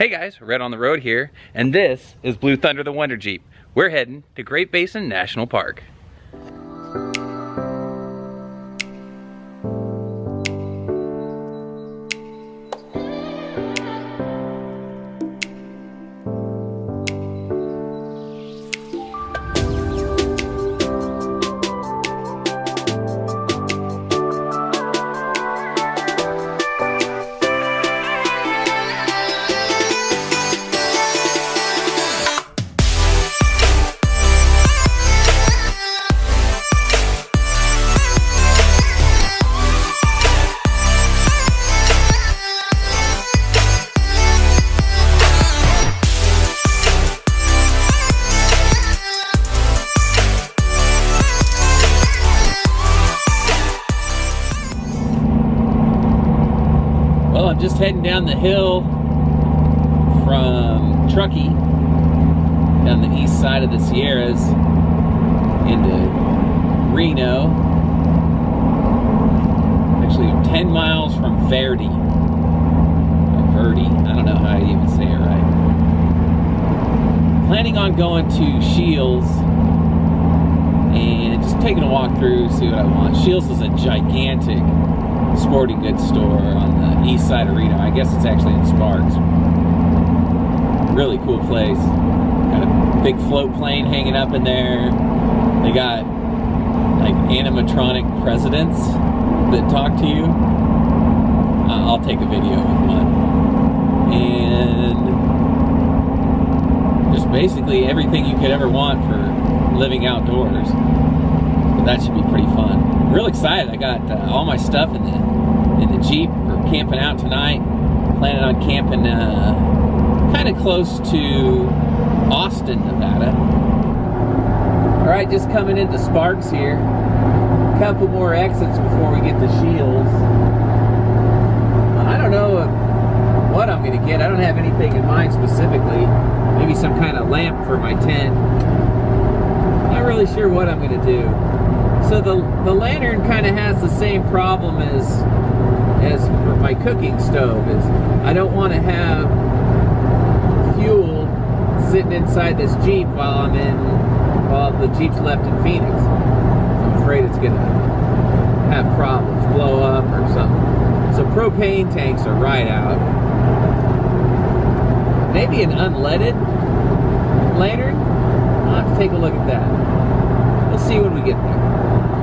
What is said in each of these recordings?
Hey guys, Rhett on the road here, and this is Bluethunder the Wonder Jeep. We're heading to Great Basin National Park. Just heading down the hill from Truckee, down the east side of the Sierras into Reno. Actually 10 miles from Verdi. Or Verdi, I don't know how I even say it right. Planning on going to Scheels and just taking a walk through, see what I want. Scheels is a gigantic sporting goods store on the east side of Reno. I guess it's actually in Sparks. Really cool place. Got a big float plane hanging up in there. They got like animatronic presidents that talk to you. I'll take a video with one. And just basically everything you could ever want for living outdoors. So that should be pretty fun. Real excited. I got all my stuff in the Jeep for camping out tonight. Planning on camping kind of close to Austin, Nevada. Alright, just coming into Sparks here. A couple more exits before we get to Scheels. I don't know what I'm going to get. I don't have anything in mind specifically. Maybe some kind of lamp for my tent. Not really sure what I'm going to do. So the lantern kind of has the same problem as for my cooking stove. Is I don't want to have fuel sitting inside this Jeep while the Jeep's left in Phoenix. I'm afraid it's gonna have problems, blow up or something. So propane tanks are right out. Maybe an unleaded lantern? I'll have to take a look at that. We'll see when we get there.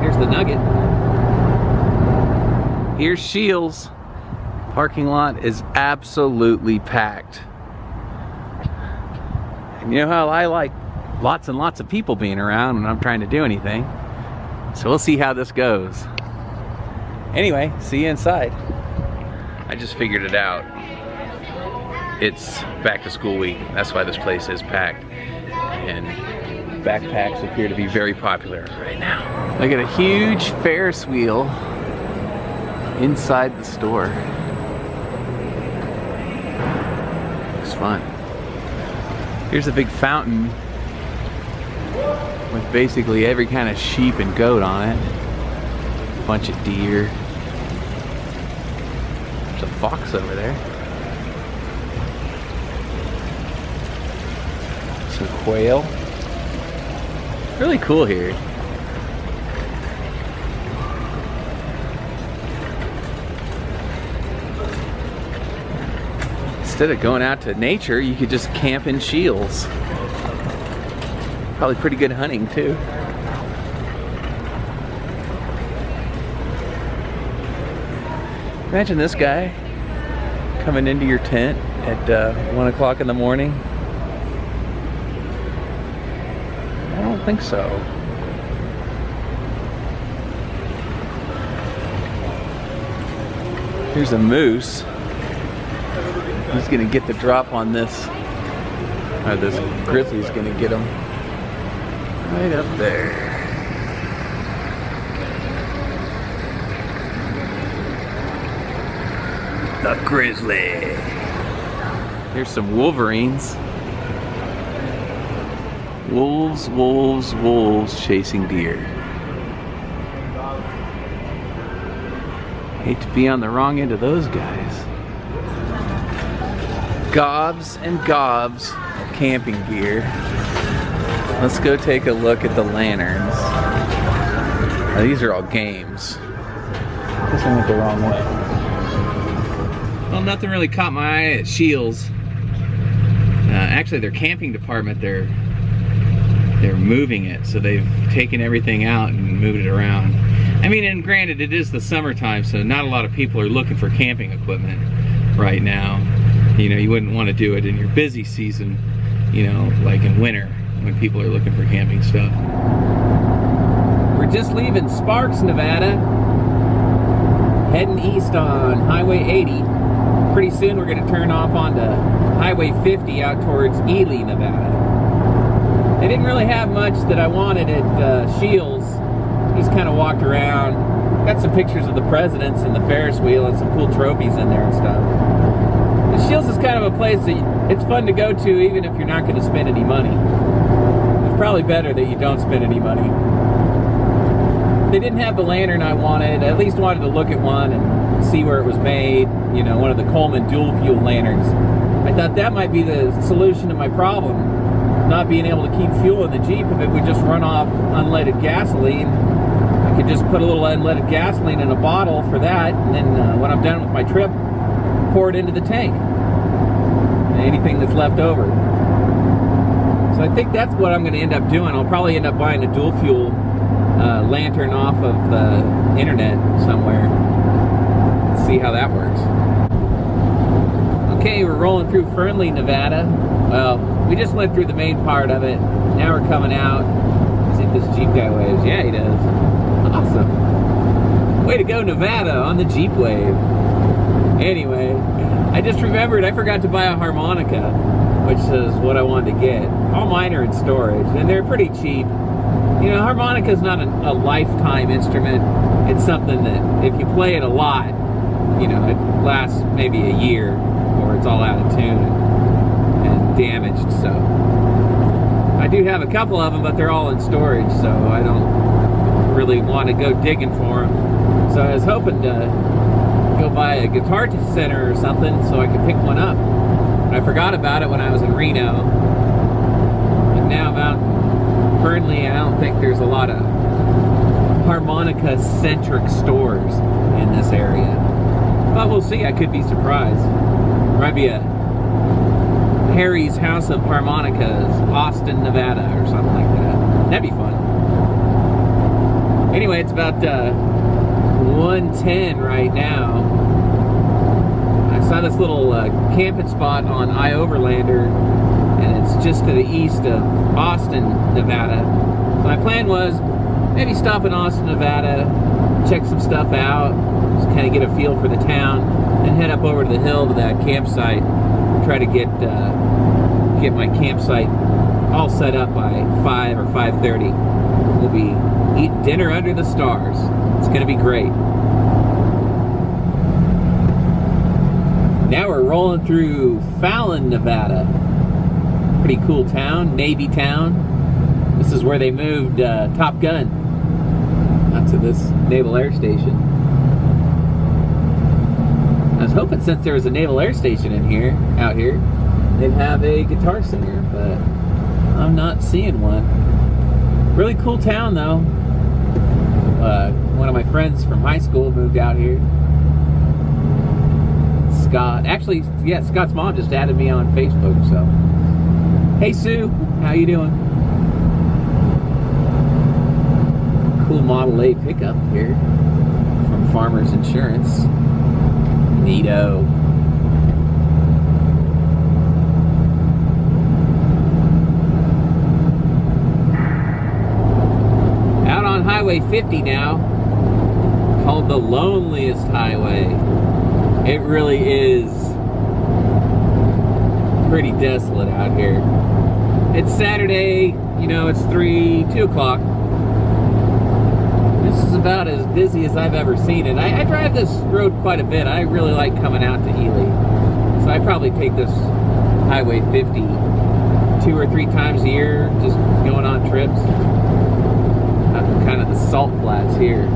Here's the Nugget. Here's Scheels. Parking lot is absolutely packed. And you know how I like lots and lots of people being around when I'm trying to do anything. So we'll see how this goes. Anyway, see you inside. I just figured it out. It's back to school week. That's why this place is packed. And backpacks appear to be very popular right now. Look at a huge Ferris wheel inside the store. Looks fun. Here's a big fountain with basically every kind of sheep and goat on it. A bunch of deer. There's a fox over there. Some quail. Really cool here. Instead of going out to nature, you could just camp in Scheels. Probably pretty good hunting too. Imagine this guy coming into your tent at 1 o'clock in the morning. I don't think so. Here's a moose. He's gonna get the drop on this. Or this grizzly's gonna get him. Right up there. The grizzly. Here's some wolverines. Wolves, wolves, wolves chasing deer. Hate to be on the wrong end of those guys. Gobs and gobs of camping gear. Let's go take a look at the lanterns. Now, these are all games. This one went the wrong way. Well, nothing really caught my eye at Scheels. Actually, their camping department, they're moving it, so they've taken everything out and moved it around. I mean, and granted, it is the summertime, so not a lot of people are looking for camping equipment right now. You know, you wouldn't want to do it in your busy season, you know, like in winter when people are looking for camping stuff. We're just leaving Sparks, Nevada, heading east on Highway 80. Pretty soon we're going to turn off onto Highway 50 out towards Ely, Nevada. They didn't really have much that I wanted at Scheels. Just kind of walked around, got some pictures of the presidents and the Ferris wheel and some cool trophies in there and stuff. The Scheels is kind of a place that it's fun to go to even if you're not going to spend any money. It's probably better that you don't spend any money. They didn't have the lantern I wanted. I at least wanted to look at one and see where it was made. You know, one of the Coleman dual fuel lanterns. I thought that might be the solution to my problem. Not being able to keep fuel in the Jeep if it would just run off unleaded gasoline. I could just put a little unleaded gasoline in a bottle for that, and then when I'm done with my trip, pour it into the tank. Anything that's left over. So I think that's what I'm going to end up doing. I'll probably end up buying a dual fuel lantern off of the internet somewhere. Let's see how that works. Okay, we're rolling through Fernley, Nevada. Well, we just went through the main part of it. Now we're coming out. See if this Jeep guy waves. Yeah, he does. Awesome. Way to go, Nevada, on the Jeep wave. Anyway, I just remembered I forgot to buy a harmonica, which is what I wanted to get. All mine are in storage, and they're pretty cheap. You know, harmonica is not a lifetime instrument. It's something that if you play it a lot, you know, it lasts maybe a year, or it's all out of tune and damaged. So I do have a couple of them, but they're all in storage, so I don't really want to go digging for them. So I was hoping to go buy a guitar center or something so I could pick one up. I forgot about it when I was in Reno. But now I'm out in Fernley, I don't think there's a lot of harmonica-centric stores in this area. But we'll see, I could be surprised. There might be a Harry's House of Harmonicas, Austin, Nevada, or something like that. That'd be fun. Anyway, it's about 1:10 right now. I saw this little camping spot on Overlander, and it's just to the east of Austin, Nevada. So my plan was maybe stop in Austin, Nevada, check some stuff out, just kind of get a feel for the town, then head up over to the hill to that campsite, try to get my campsite all set up by 5 or 5:30. We'll be eating dinner under the stars. It's going to be great. Now we're rolling through Fallon, Nevada. Pretty cool town, Navy town. This is where they moved Top Gun out to this Naval Air Station. I was hoping since there was a Naval Air Station out here, they'd have a guitar center, but I'm not seeing one. Really cool town though. One of my friends from high school moved out here. Scott, actually, yeah, Scott's mom just added me on Facebook, so. Hey Sue, how you doing? Cool Model A pickup here from Farmers Insurance. Neato. Out on Highway 50 now, called the loneliest highway. It really is pretty desolate out here. It's Saturday, you know, it's 2 o'clock. This is about as busy as I've ever seen it. I drive this road quite a bit. I really like coming out to Ely. So I probably take this Highway 50 2 or 3 times a year, just going on trips. Kind of the salt flats here.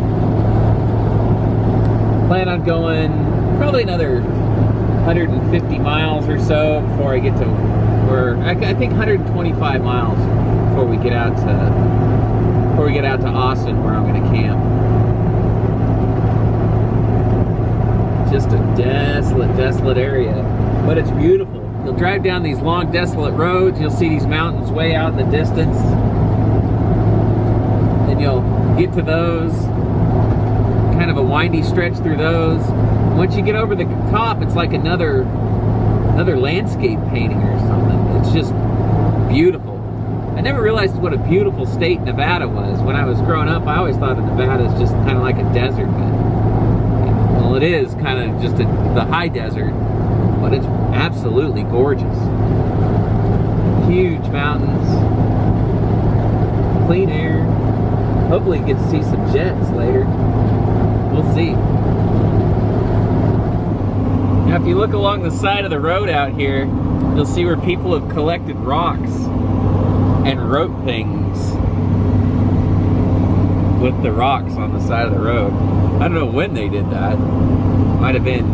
Plan on going probably another 150 miles or so before I get to, or I think 125 miles before we get out to Austin, where I'm going to camp. Just a desolate area, but it's beautiful. You'll drive down these long, desolate roads. You'll see these mountains way out in the distance. Then you'll get to those, kind of a windy stretch through those. Once you get over the top, it's like another landscape painting or something. It's just beautiful. I never realized what a beautiful state Nevada was. When I was growing up, I always thought of Nevada as just kind of like a desert, but well, it is kind of just the high desert, but it's absolutely gorgeous. Huge mountains, clean air. Hopefully get to see some jets later. We'll see. Now, if you look along the side of the road out here, you'll see where people have collected rocks and wrote things with the rocks on the side of the road. I don't know when they did that. Might have been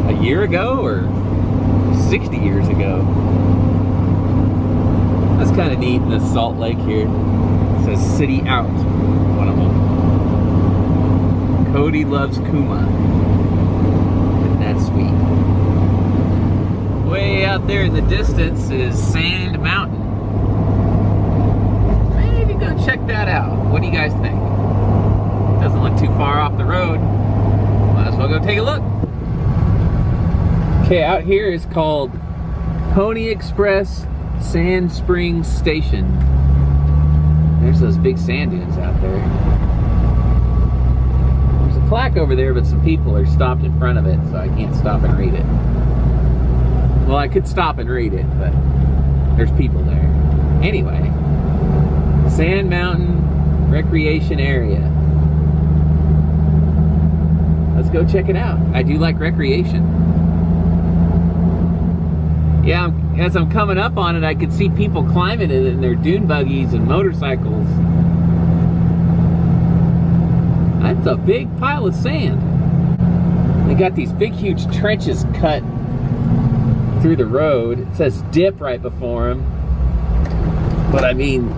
a year ago or 60 years ago. That's kind of neat in this Salt Lake here. It says City Out, one of them. Cody loves Kuma. Isn't that sweet? Way out there in the distance is Sand Mountain. Maybe go check that out. What do you guys think? Doesn't look too far off the road. Might as well go take a look. Okay, out here is called Pony Express Sand Springs Station. There's those big sand dunes out there. There's a plaque over there, but some people are stopped in front of it, so I can't stop and read it. Well, I could stop and read it, but there's people there. Anyway, Sand Mountain Recreation Area. Let's go check it out. I do like recreation. Yeah, as I'm coming up on it, I could see people climbing it in their dune buggies and motorcycles. That's a big pile of sand. They got these big, huge trenches cut through the road. It says dip right before them. But I mean,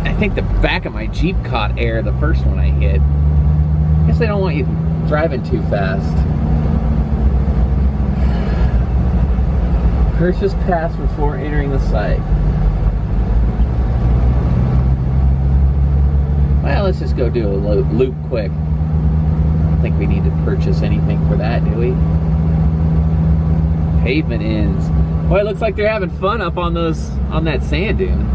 I think the back of my Jeep caught air the first one I hit. I guess they don't want you driving too fast. Purchase pass before entering the site. Well, let's just go do a loop quick. I don't think we need to purchase anything for that, do we? Pavement ends. Boy, it looks like they're having fun up on that sand dune.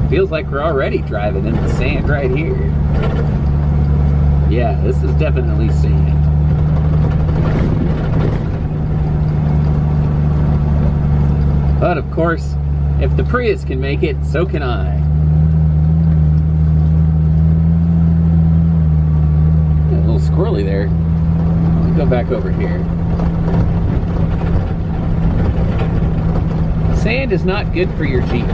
Feels like we're already driving in the sand right here. Yeah, this is definitely sand. But of course, if the Prius can make it, so can I. A little squirrely there. Let's go back over here. Sand is not good for your Jeep.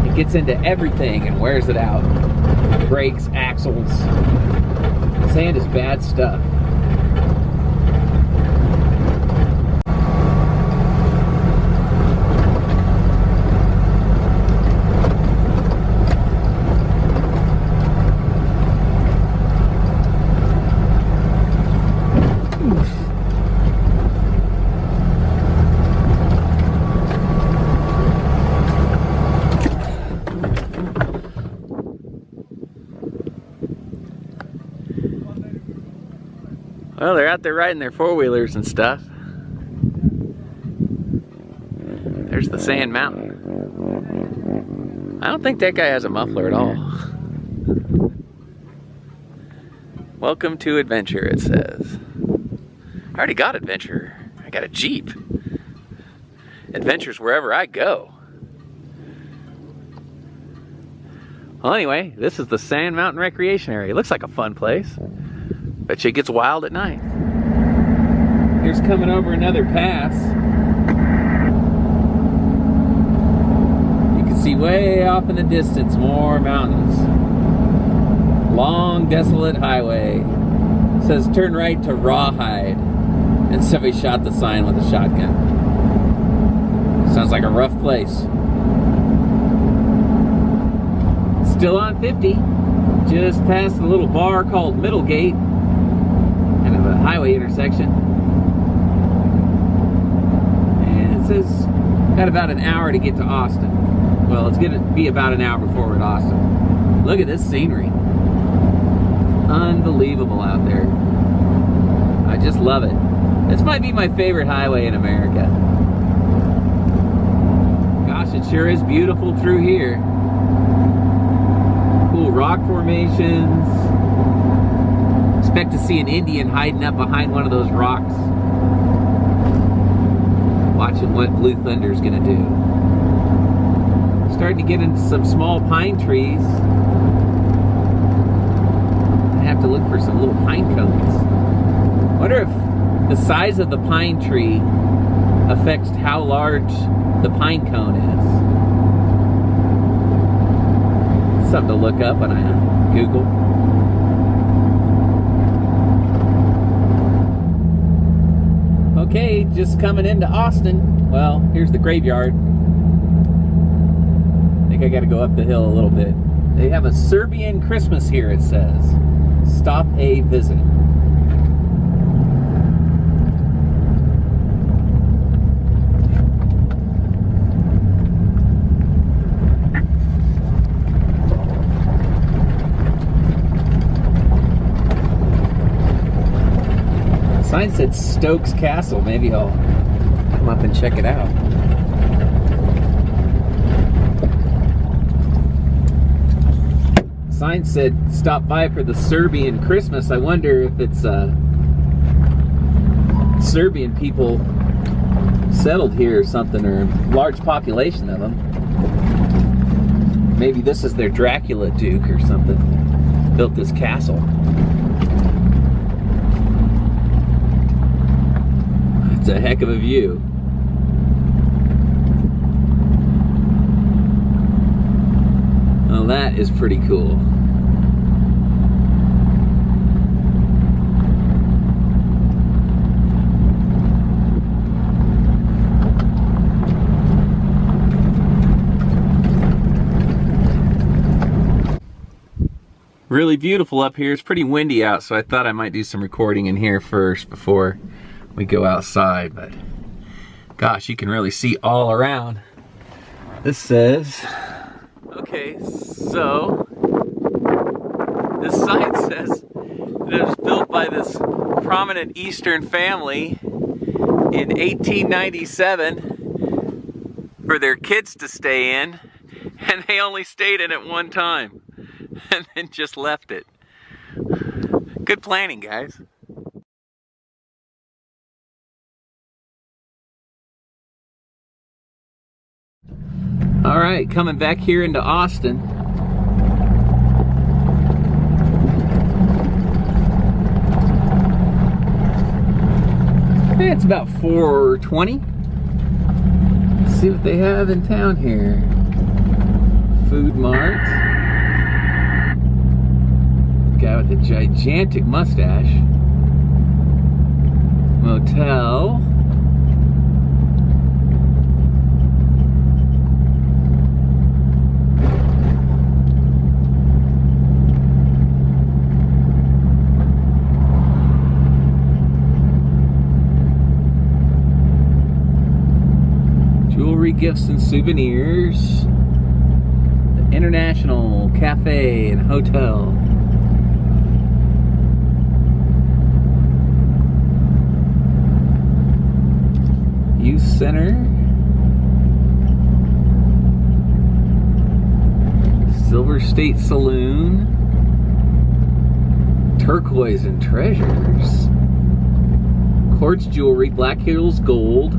It gets into everything and wears it out. Brakes, axles. Sand is bad stuff. Well, they're out there riding their four-wheelers and stuff. There's the Sand Mountain. I don't think that guy has a muffler at all. Welcome to adventure, it says. I already got adventure. I got a Jeep. Adventure's wherever I go. Well, anyway, this is the Sand Mountain Recreation Area. It looks like a fun place. Bet you it gets wild at night. Here's coming over another pass. You can see way off in the distance more mountains. Long, desolate highway. It says turn right to Rawhide. And somebody shot the sign with a shotgun. Sounds like a rough place. Still on 50. Just past a little bar called Middlegate. Kind of a highway intersection. And it says got about an hour to get to Austin. Well, it's gonna be about an hour before we're at Austin. Look at this scenery. Unbelievable out there. I just love it. This might be my favorite highway in America. Gosh, it sure is beautiful through here. Cool rock formations. Expect to see an Indian hiding up behind one of those rocks. Watching what Bluethunder's gonna do. Starting to get into some small pine trees. I have to look for some little pine cones. Wonder if the size of the pine tree affects how large the pine cone is. Something to look up on Google. Okay, just coming into Austin. Well, here's the graveyard. I think I gotta go up the hill a little bit. They have a Serbian Christmas here, it says. Stop a visit. Sign said Stokes Castle. Maybe I'll come up and check it out. Sign said stop by for the Serbian Christmas. I wonder if it's Serbian people settled here or something, or a large population of them. Maybe this is their Dracula Duke or something. Built this castle. It's a heck of a view. Well, that is pretty cool. Really beautiful up here. It's pretty windy out, so I thought I might do some recording in here first before we go outside, but gosh, you can really see all around. This says, okay, so this sign says that it was built by this prominent Eastern family in 1897 for their kids to stay in, and they only stayed in it one time and then just left it. Good planning, guys. All right, coming back here into Austin. Hey, it's about 4:20. Let's see what they have in town here. Food Mart. Guy with a gigantic mustache. Motel. Jewelry, gifts, and souvenirs. The International Cafe and Hotel. Youth Center. Silver State Saloon. Turquoise and Treasures. Quartz Jewelry, Black Hills Gold.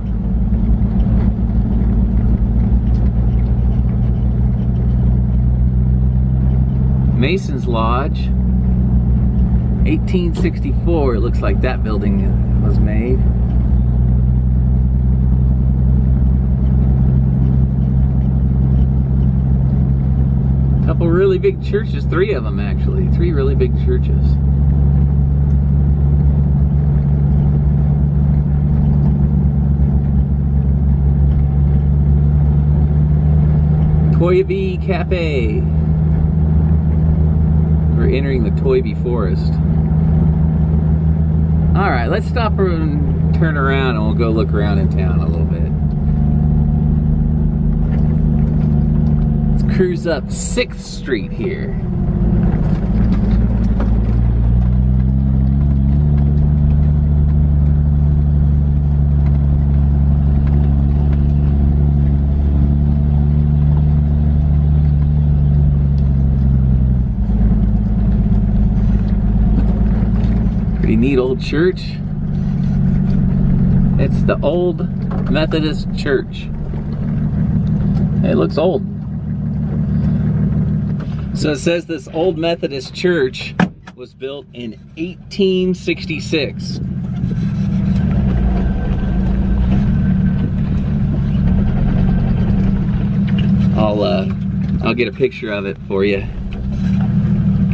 Mason's Lodge, 1864, it looks like that building was made. A couple really big churches, 3 of them actually, 3 really big churches. Toybee Cafe. We're entering the Toybee Forest. Alright, let's stop and turn around and we'll go look around in town a little bit. Let's cruise up 6th Street here. Pretty neat old church. It's the Old Methodist Church. It looks old. So it says this Old Methodist Church was built in 1866. I'll get a picture of it for you.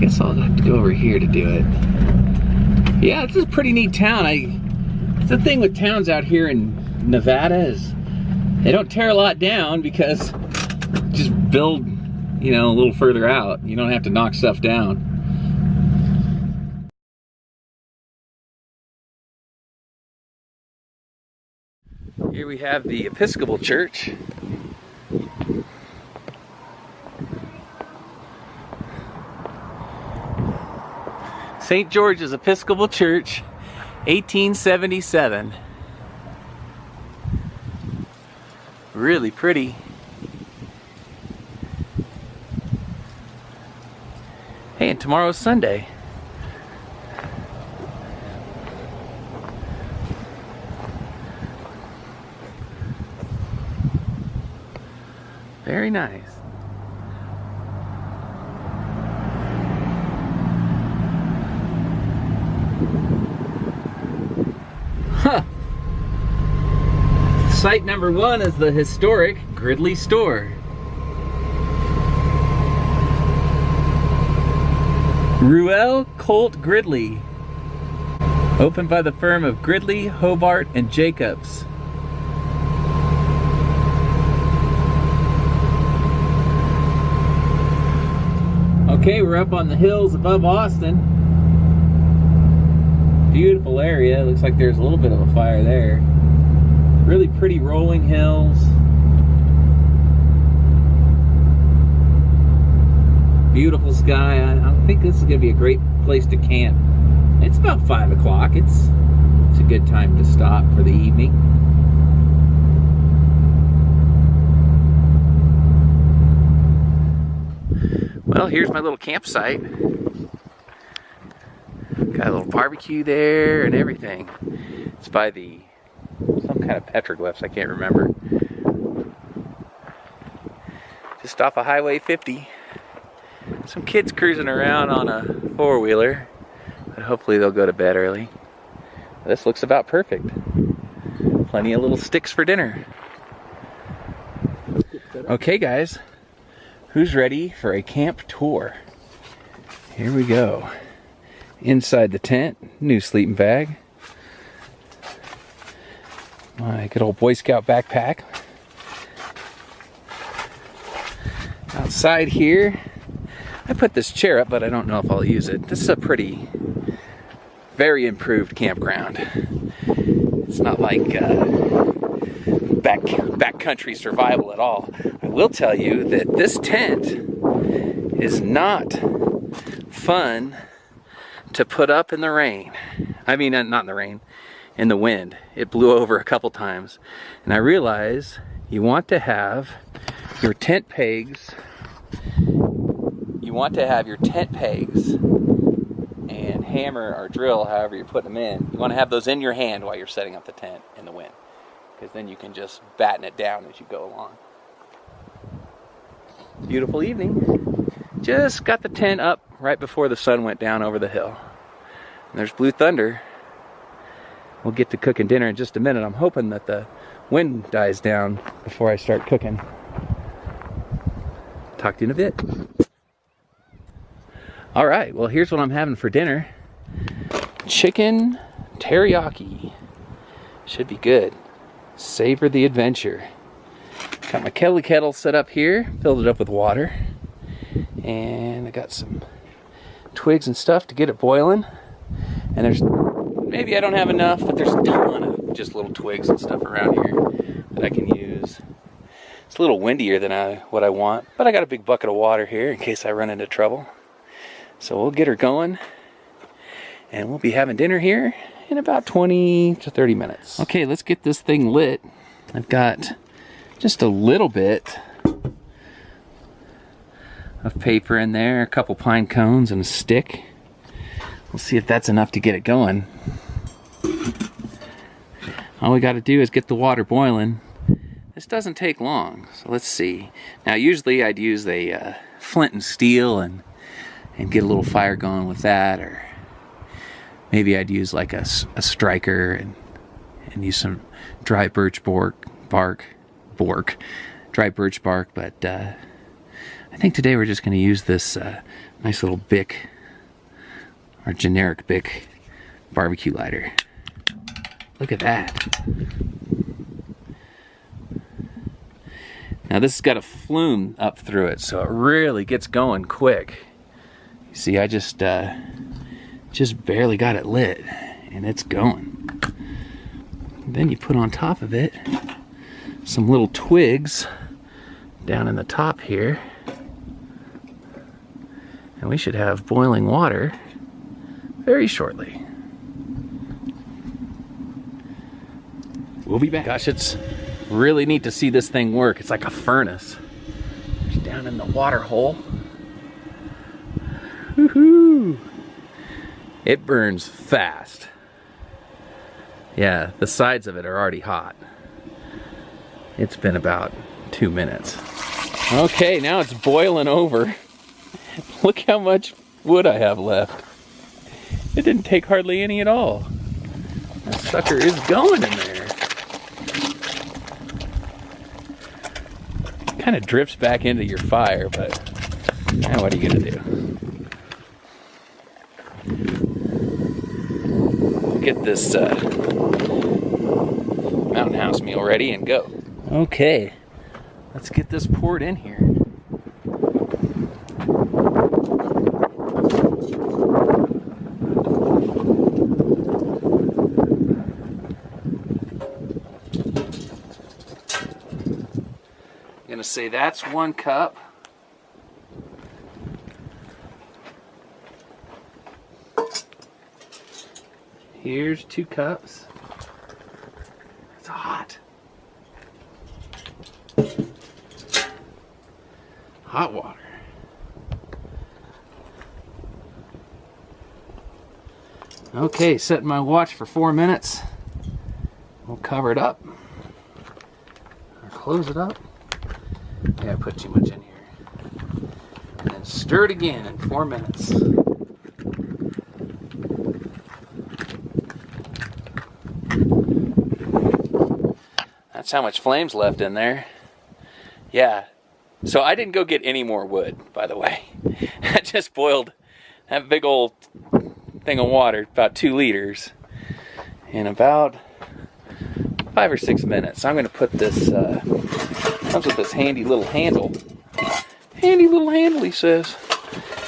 Guess I'll have to go over here to do it. Yeah, it's a pretty neat town. It's the thing with towns out here in Nevada is they don't tear a lot down because just build, you know, a little further out. You don't have to knock stuff down. Here we have the Episcopal Church. St. George's Episcopal Church, 1877. Really pretty. Hey, and tomorrow's Sunday. Very nice. Huh. Site number 1 is the historic Gridley store. Ruel Colt Gridley. Opened by the firm of Gridley, Hobart, and Jacobs. Okay, we're up on the hills above Austin. Beautiful area. Looks like there's a little bit of a fire there. Really pretty rolling hills. Beautiful sky. I think this is going to be a great place to camp. It's about 5 o'clock. It's a good time to stop for the evening. Well, here's my little campsite. Got a little barbecue there and everything. It's by some kind of petroglyphs, I can't remember. Just off of Highway 50. Some kids cruising around on a 4-wheeler, but hopefully they'll go to bed early. This looks about perfect. Plenty of little sticks for dinner. Okay guys, who's ready for a camp tour? Here we go. Inside the tent, new sleeping bag. My good old Boy Scout backpack. Outside here, I put this chair up, but I don't know if I'll use it. This is a very improved campground. It's not like backcountry survival at all. I will tell you that this tent is not fun to put up in the rain. I mean, not in the rain, in the wind. It blew over a couple times. And I realize you want to have your tent pegs, and hammer or drill, however you're putting them in. You want to have those in your hand while you're setting up the tent in the wind, because then you can just batten it down as you go along. Beautiful evening. Just got the tent up right before the sun went down over the hill. And there's Bluethunder. We'll get to cooking dinner in just a minute. I'm hoping that the wind dies down before I start cooking. Talk to you in a bit. All right, well, here's what I'm having for dinner. Chicken teriyaki. Should be good. Savor the adventure. Got my kettle set up here, filled it up with water. And I got some twigs and stuff to get it boiling. And there's, maybe I don't have enough, but there's a ton of just little twigs and stuff around here that I can use. It's a little windier than what I want, but I got a big bucket of water here in case I run into trouble. So we'll get her going, and we'll be having dinner here in about 20 to 30 minutes. Okay, let's get this thing lit. I've got just a little bit of paper in there, a couple pine cones and a stick. We'll see if that's enough to get it going. All we got to do is get the water boiling. This doesn't take long, so let's see. Now usually I'd use a flint and steel and get a little fire going with that, or maybe I'd use like a striker and use some dry birch bark, dry birch bark, but I think today we're just going to use this nice little Bic, or generic Bic barbecue lighter. Look at that. Now this has got a flume up through it, so it really gets going quick. You see, I just barely got it lit, and it's going. Then you put on top of it some little twigs down in the top here, and we should have boiling water very shortly. We'll be back. Gosh, it's really neat to see this thing work. It's like a furnace. It's down in the water hole. Woohoo! It burns fast. Yeah, the sides of it are already hot. It's been about 2 minutes. Okay, now it's boiling over. Look how much wood I have left. It didn't take hardly any at all. That sucker is going in there. Kind of drifts back into your fire, but now what are you gonna do? Get this Mountain House meal ready and go. Okay, let's get this poured in here. I'm gonna say that's 1 cup. Here's 2 cups. It's hot. Hot water. Okay, setting my watch for 4 minutes. We'll cover it up. Or close it up. Yeah, I put too much in here. And then stir it again in 4 minutes. That's how much flame's left in there. Yeah. So I didn't go get any more wood, by the way. I just boiled that big old thing of water, about 2 liters, in about 5 or 6 minutes. So I'm going to put this, comes with this handy little handle. Handy little handle, he says.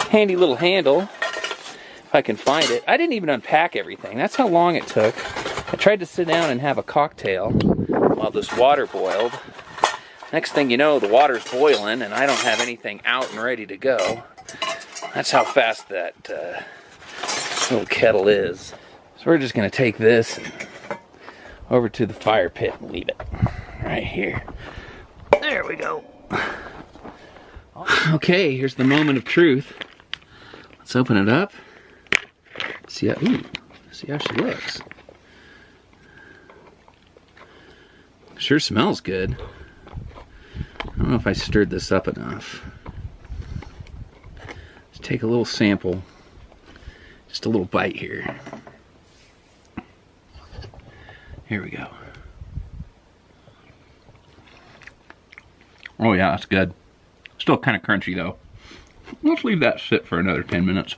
Handy little handle, if I can find it. I didn't even unpack everything. That's how long it took. I tried to sit down and have a cocktail while this water boiled. Next thing you know, the water's boiling and I don't have anything out and ready to go. That's how fast that little kettle is. So we're just going to take this over to the fire pit and leave it right here. There we go. Okay, here's the moment of truth. Let's open it up. See how she looks. Sure smells good. I don't know if I stirred this up enough. Let's take a little sample. Just a little bite here. Here we go. Oh yeah, that's good. Still kind of crunchy though. Let's leave that sit for another 10 minutes.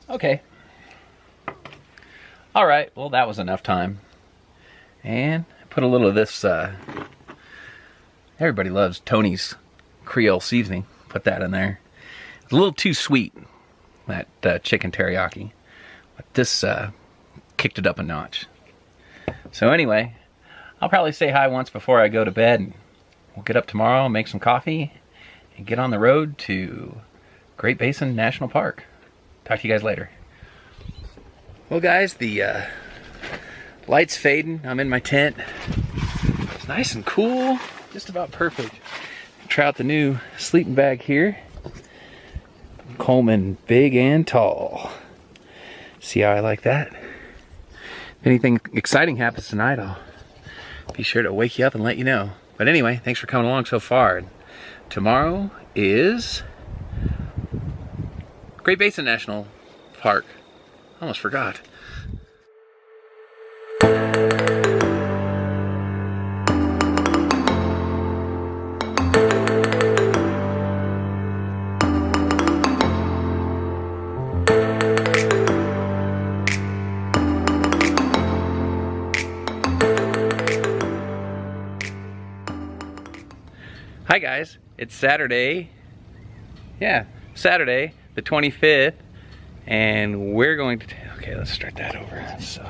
Okay. All right, well that was enough time. And put a little of this Everybody loves Tony's Creole seasoning. Put that in there. It's a little too sweet, that chicken teriyaki. But this kicked it up a notch. So anyway, I'll probably say hi once before I go to bed. And we'll get up tomorrow, make some coffee, and get on the road to Great Basin National Park. Talk to you guys later. Well guys, the light's fading. I'm in my tent. It's nice and cool. Just about perfect. Try out the new sleeping bag here. Coleman Big and Tall. See how I like that? If anything exciting happens tonight, I'll be sure to wake you up and let you know. But anyway, thanks for coming along so far. Tomorrow is Great Basin National Park. Almost forgot. Hi guys, it's Saturday. Yeah, Saturday the 25th, and we're going to, okay, let's start that over. That sucks.